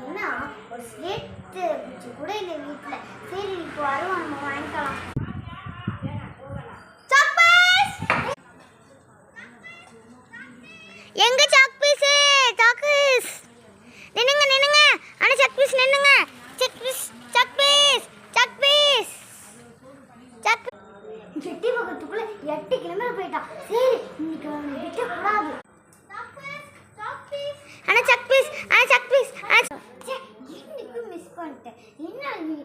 என்ன ஒரு ஸ்லேட்டு குச்சி கூட இல்லை வீட்டில். சரி இப்போ வரும், நம்ம வாங்கிக்கலாம். எங்க சாக் பீஸ்? சாக் பீஸ் நின்னுங்க நின்னுங்க. அண்ணா சாக் பீஸ் நின்னுங்க. Chalk piece chalk piece chalk piece chalk ஜெட்டி பக்கத்துக்குள்ள 8 கிலோமீட்டர் போயிட்டான். சரி இன்னைக்கு அவனை விட்டு கூடாது. சாக் பீஸ் சாக் பீஸ் அண்ணா சாக் பீஸ் அண்ணா சாக் பீஸ் இன்னைக்கு மிஸ் பண்ணிட்டேன். என்ன நீ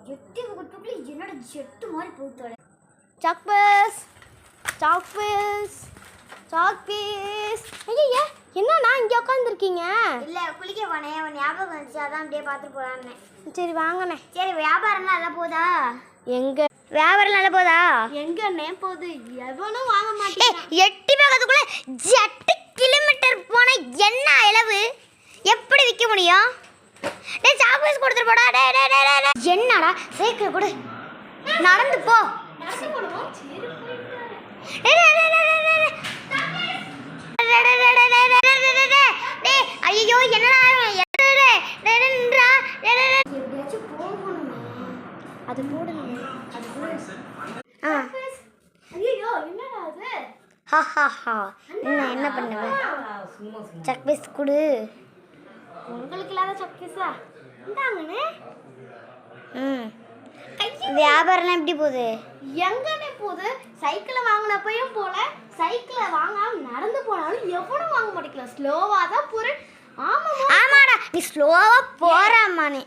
ஜெட்டி பக்கத்துக்குள்ள என்னோட ஜெட்டு மாதிரி போயிட்டோட. Chalk piece chalk piece chalk piece. ஐயா என்னண்ணா இங்கே உட்காந்துருக்கீங்க? இல்லை குளிக்க போனேன், உன் ஞாபகம் வந்துச்சு, அதான் அப்படியே பார்த்து போகலான்னு. சரி வாங்கண்ணே. சரி வியாபாரம் நல்லா போதா? எங்க வியாபாரம் நல்லா போதா? எங்கண்ணே போகுது? எவனும் வாங்க மாட்டேன். எட்டி பக்கத்துக்குள்ள 8 கிலோமீட்டர் போன என்ன அளவு எப்படி விற்க முடியும்? டேய் சாக் பீஸ் கொடுத்துட்டு போடா. டே என்னடா சைக்கிள் கொடு, நடந்து போ. ஐயோ என்னடா அது போடுங்க. என்ன பண்ணுவேன்? சாக் பீஸ் கொடு. உங்களுக்கு இல்லாத சாக் பீஸா? இந்தாங்கண்ணே. வியாபாரம் எப்படி போகுது? எங்கண்ணே போகுது? சைக்கிளை வாங்கினப்பையும் போல, சைக்கிளை வாங்காம நடந்து போனாலும் எவனும் வாங்க மாட்டேங்கல. ஸ்லோவாக தான் போகிறேன். ஆமாடா நீ ஸ்லோவாக போகிறாம்மா. நீ